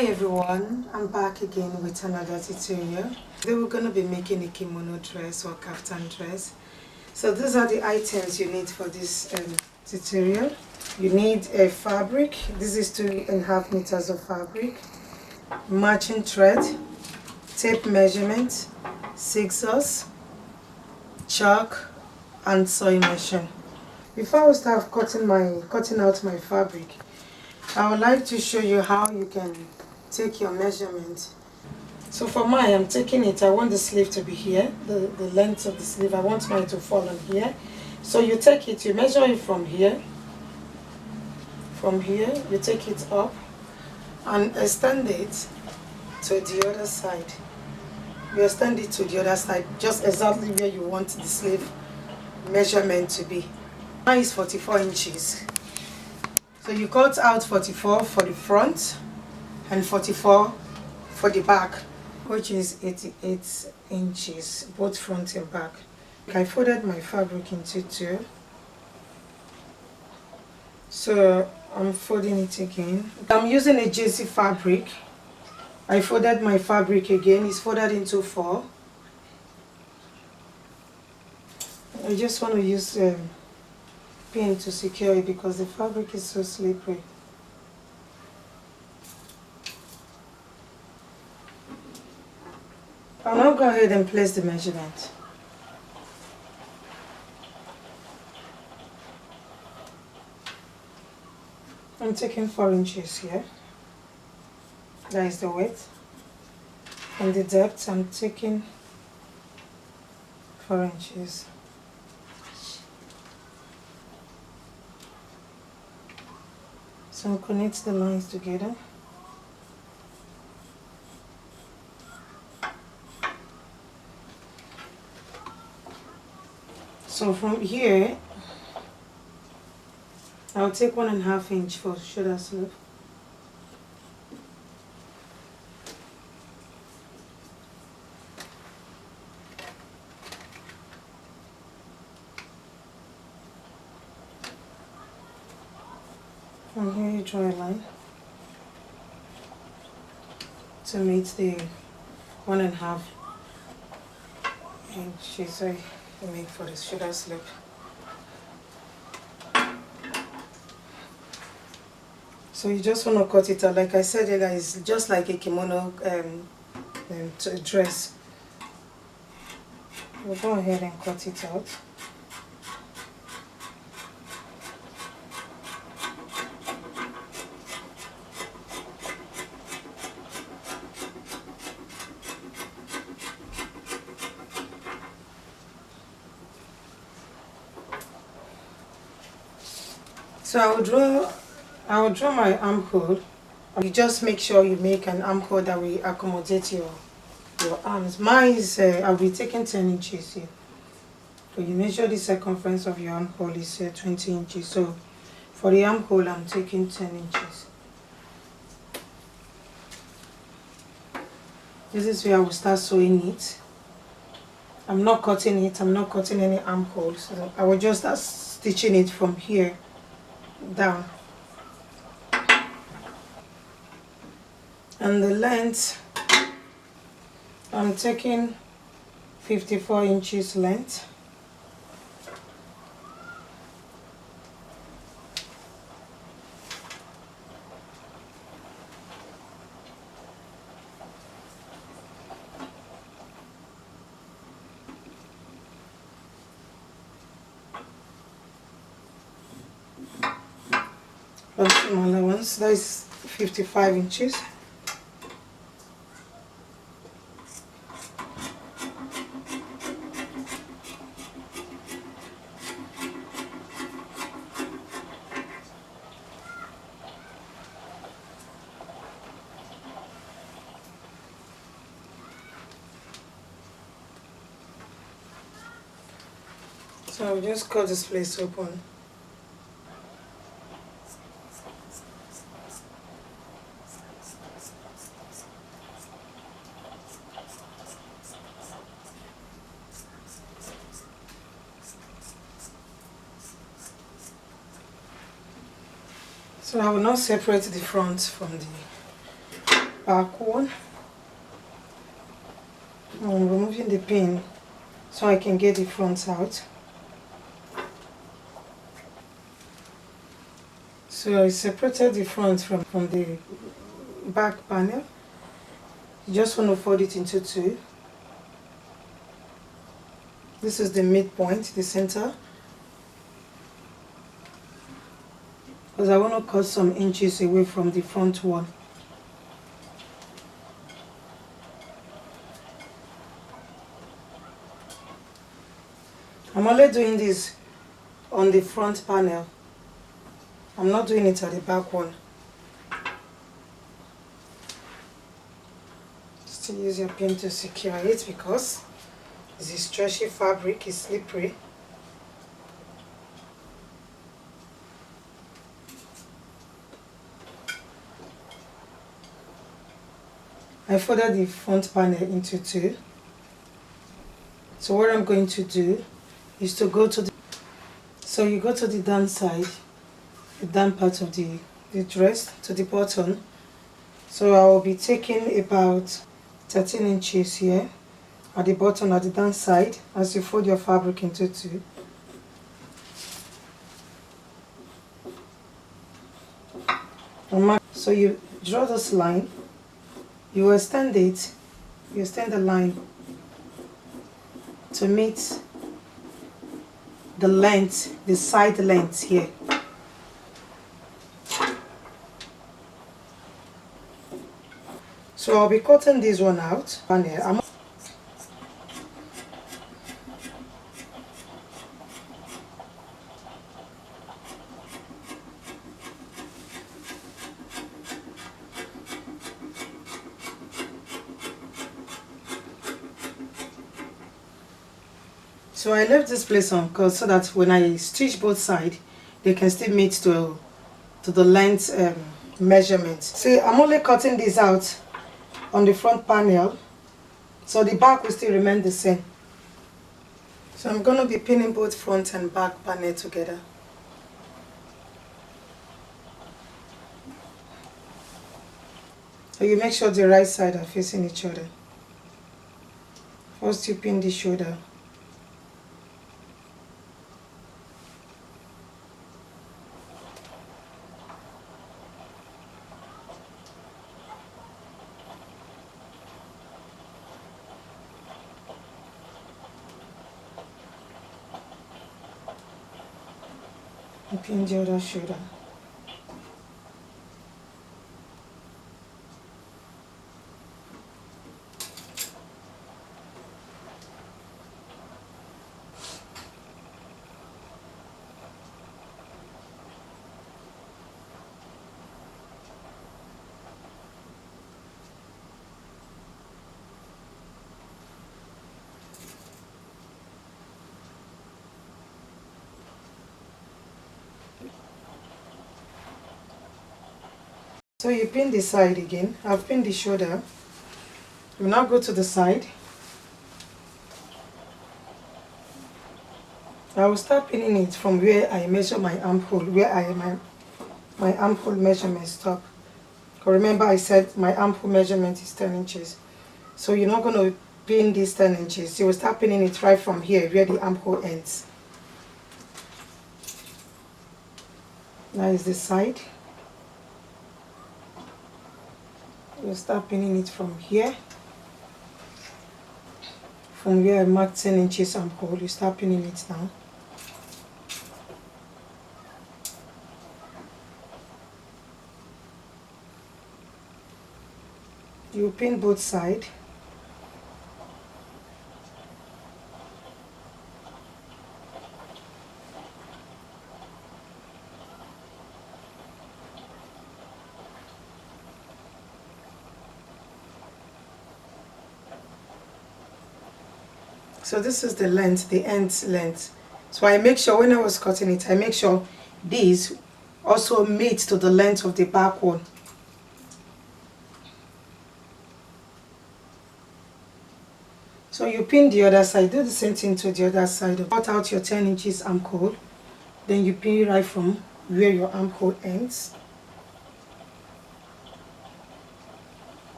Hi everyone, I'm back again with another tutorial. Today we're going to be making a kimono dress or kaftan dress. So these are the items you need for this tutorial. You need a fabric. This is 2.5 meters of fabric, matching thread, tape measurement, scissors, chalk, and sewing machine. Before I start cutting out my fabric, I would like to show you how you can take your measurement. So for mine, I'm taking it, I want the sleeve to be here, the length of the sleeve, I want mine to fall on here. So you take it, you measure it from here, you take it up and extend it to the other side. You extend it to the other side, just exactly where you want the sleeve measurement to be. Mine is 44 inches. So you cut out 44 for the front and 44 for the back, which is 88 inches, both front and back. I folded my fabric into two. So I'm folding it again. I'm using a JC fabric. I folded my fabric again. It's folded into four. I just want to use a pin to secure it because the fabric is so slippery. I'll now go ahead and place the measurement. I'm taking 4 inches here. That is the width. And the depth, I'm taking 4 inches. So I'll connect the lines together. So from here, I'll take 1.5 inch for shoulder sleeve. From here you draw a line to meet the 1.5 inches I make for the shoulder sleeve. So you just want to cut it out. Like I said earlier, it's just like a kimono dress. We'll go ahead and cut it out. So I will draw my armhole. You just make sure you make an armhole that will accommodate your arms. Mine is I'll be taking 10 inches here. So you measure the circumference of your armhole is 20 inches. So for the armhole, I'm taking 10 inches. This is where I will start sewing it. I'm not cutting it. I'm not cutting any armholes. So I will just start stitching it from here down. And the length, I'm taking 54 inches length. Smaller ones, that is 55 inches. So I'll just cut this place open. So I will now separate the front from the back one. I'm removing the pin so I can get the front out. So I separated the front from the back panel. You just want to fold it into two. This is the midpoint, the center. Because I want to cut some inches away from the front one. I'm only doing this on the front panel. I'm not doing it at the back one. Still use your pin to secure it because it's a stretchy fabric, it's slippery. I folded the front panel into two. So what I'm going to do is to go to the, so you go to the down side, the down part of the dress to the button. So I will be taking about 13 inches here at the bottom, at the down side, as you fold your fabric into two. So you draw this line, you extend it, you extend the line to meet the length, the side length here. So I'll be cutting this one out. So I left this place on because so that when I stitch both sides, they can still meet to the length measurement. See, I'm only cutting this out on the front panel, so the back will still remain the same. So I'm going to be pinning both front and back panel together. So you make sure the right side are facing each other. First you pin the shoulder. And pin the other shoulder. So you pin the side again. I've pinned the shoulder. You now go to the side. I will start pinning it from where I measure my armhole, where my armhole measurement stop. Remember I said my armhole measurement is 10 inches. So you're not going to pin these 10 inches. You will start pinning it right from here where the armhole ends. Now is the side. You'll start pinning it from here. From where I marked 10 inches armhole, you start pinning it now. You pin both sides. So this is the length, the end length. So I make sure when I was cutting it, I make sure these also meet to the length of the back one. So you pin the other side, do the same thing to the other side. Cut out your 10 inches armhole, then you pin right from where your armhole ends.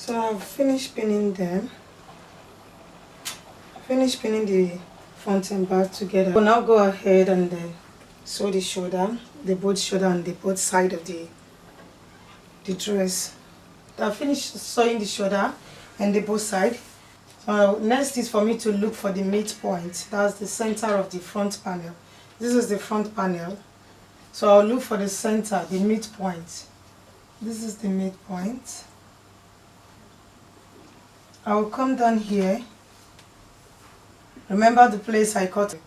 So I've finished pinning them. Finished pinning the front and back together. We'll now go ahead and sew the shoulder, the both shoulder and the both side of the dress. I finished sewing the shoulder and the both side. So next is for me to look for the midpoint. That's the center of the front panel. This is the front panel. So I'll look for the center, the midpoint. This is the midpoint. I will come down here. Remember the place I cut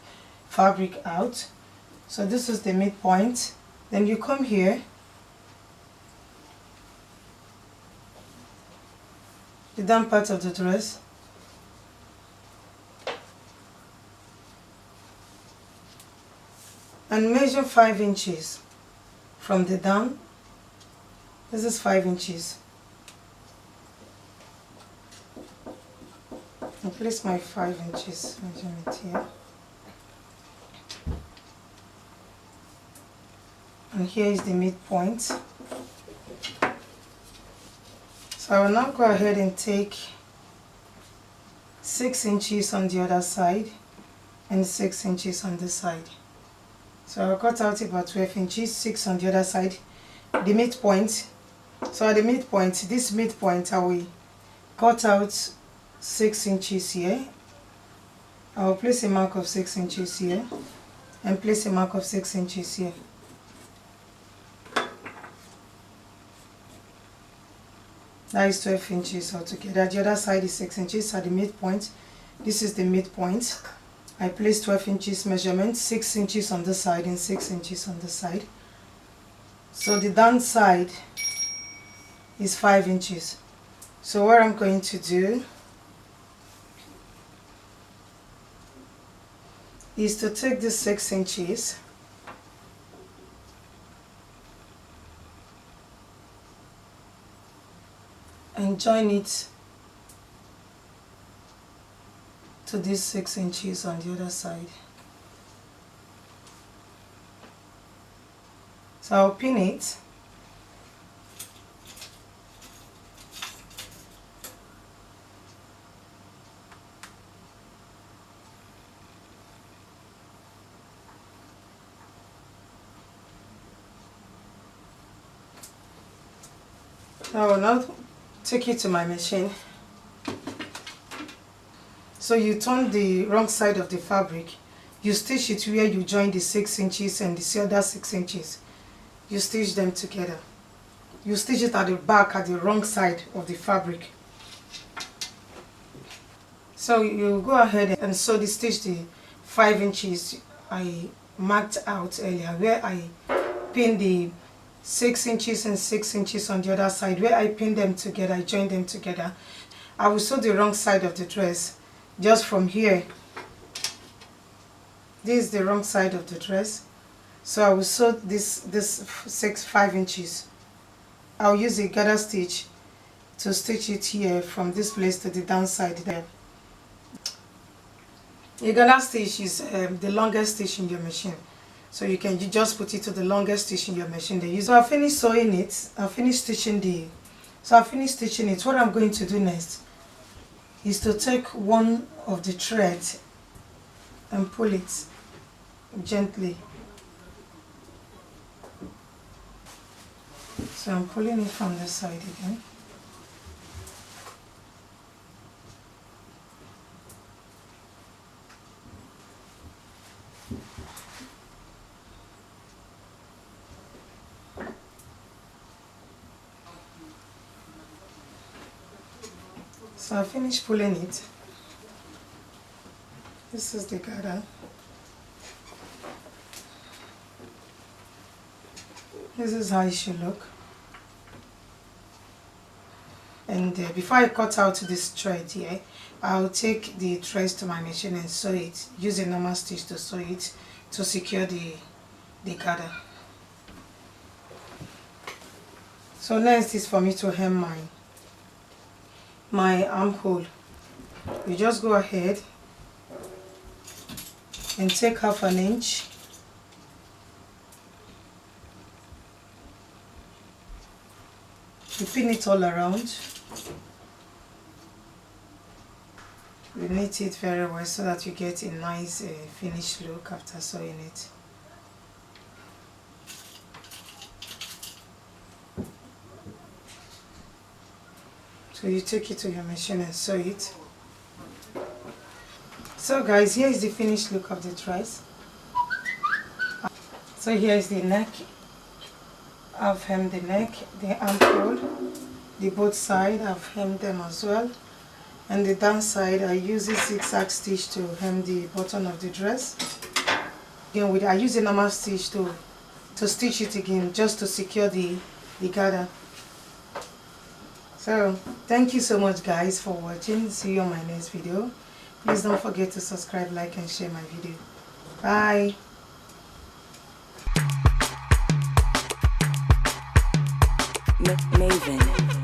fabric out. So this is the midpoint. Then you come here. The down part of the dress. And measure 5 inches from the down. This is 5 inches. I'll place my 5 inches measurement here. And here is the midpoint. So I will now go ahead and take 6 inches on the other side and 6 inches on this side. So I'll cut out about 12 inches, 6 on the other side, the midpoint. So at the midpoint, this midpoint, I will cut out 6 inches here. I will place a mark of 6 inches here and place a mark of 6 inches here. That is 12 inches altogether. The other side is 6 inches at the midpoint. This is the midpoint. I place 12 inches measurement, 6 inches on this side and 6 inches on this side. So the down side is 5 inches. So what I'm going to do is to take this 6 inches and join it to this 6 inches on the other side. So I'll pin it. I will now take it to my machine. So you turn the wrong side of the fabric. You stitch it where you join the 6 inches and the other 6 inches. You stitch them together. You stitch it at the back at the wrong side of the fabric. So you go ahead and sew the stitch the 5 inches I marked out earlier, where I pin the 6 inches and 6 inches on the other side. Where I pin them together, I join them together. I will sew the wrong side of the dress just from here. This is the wrong side of the dress. So I will sew this 5 inches. I'll use a gather stitch to stitch it here from this place to the downside there. A gather stitch is the longest stitch in your machine. So you just put it to the longest stitch in your machine. So I finished sewing it. I finished stitching it. What I'm going to do next is to take one of the threads and pull it gently. So I'm pulling it from this side again. So I finished pulling it. This is the gather. This is how it should look. And before I cut out this thread here, I'll take the threads to my machine and sew it. Use a normal stitch to sew it to secure the gather. So next is for me to hem my armhole. You just go ahead and take half an inch you pin it all around knit it very well so that you get a nice finished look after sewing it. So you take it to your machine and sew it. So guys, here is the finished look of the dress. So here is the neck. I've hemmed the neck, the armhole, the both sides I've hemmed them as well, and the down side I use a zigzag stitch to hem the bottom of the dress. Again, I use a normal stitch to stitch it again, just to secure the gather. So thank you so much guys for watching. See you on my next video. Please don't forget to subscribe, like and share my video. Bye. Maven.